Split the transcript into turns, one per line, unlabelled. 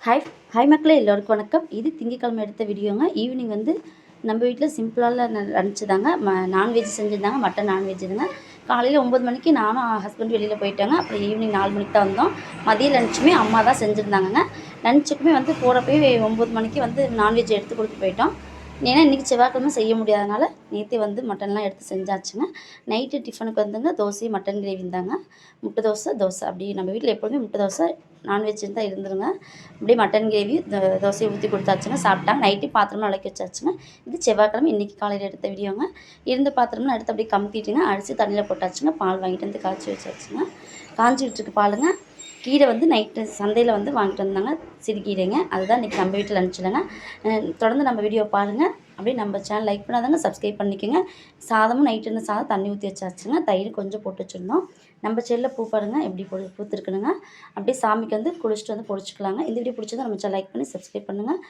Hi hi மக்களே, எல்லோருக்கும் வணக்கம். இது திங்கக்கிழமை எடுத்த வீடியோங்க. ஈவினிங் வந்து நம்ம வீட்டில் சிம்பிளான லன்ச் தாங்க. நான்வெஜ் செஞ்சுருந்தாங்க, மட்டன் நான்வெஜ் இதுங்க. காலையில் 9 மணிக்கு நானும் ஹஸ்பண்ட் வெளியில் போயிட்டாங்க. அப்புறம் ஈவினிங் 4 மணிக்கு தான் வந்தோம். மதிய லன்ச்சுமே அம்மா தான் செஞ்சுருந்தாங்கங்க. லன்ச்சுக்குமே வந்து போகிறப்பயே 9 மணிக்கு வந்து நான்வெஜ் எடுத்து கொடுத்து போயிட்டோம். ஏன்னா இன்றைக்கி செவ்வாய்க்கிழமை செய்ய முடியாதனால நேற்றே வந்து மட்டன்லாம் எடுத்து செஞ்சாச்சுங்க. நைட்டு டிஃபனுக்கு வந்துங்க தோசை மட்டன் கிரேவி இருந்தாங்க. முட்டை தோசை அப்படி நம்ம வீட்டில் எப்பொழுதுமே முட்டை தோசை நான்வெஜ் தான் இருந்துருங்க. அப்படியே மட்டன் கிரேவி தோசையை ஊற்றி கொடுத்தாச்சுங்க. சாப்பிட்டாங்க. நைட்டு பாத்திரமாக விளக்கி வச்சாச்சுங்க. இது செவ்வாய்க்கிழமை இன்றைக்கி காலையில் எடுத்த வீடியோங்க. இருந்த பாத்திரம்லாம் எடுத்து அப்படியே கமுத்திட்டுங்க அரிசி தண்ணியில் போட்டாச்சுங்க. பால் வாங்கிட்டு வந்து காய்ச்சி வச்சாச்சுங்க. காய்ச்சிட்டு இருக்கு பாலுங்க. கீரை வந்து நைட்டு சந்தையில் வந்து வாங்கிட்டு வந்தாங்க, சிறுகீரைங்க. அதுதான் இன்றைக்கி நம்ம வீட்டில் லன்ச்சுலங்க. தொடர்ந்து நம்ம வீடியோ பாருங்கள். அப்படியே நம்ம சேனல் லைக் பண்ணாதாங்க சப்ஸ்கிரைப் பண்ணிக்கோங்க. சாதமும் நைட்டு இருந்த சாதம் தண்ணி ஊற்றி வச்சாச்சுங்க. தயிர் கொஞ்சம் போட்டு வச்சுருந்தோம். நம்ம செல்லில் பூ பாருங்கள் எப்படி பூத்துருக்குனுங்க. அப்படியே சாமிக்கு வந்து குளிச்சுட்டு வந்து பொடிச்சிக்கலாங்க. இந்த வீடியோ பிடிச்சதை நம்ம சேனல் லைக் பண்ணி சப்ஸ்கிரைப் பண்ணுங்கள்.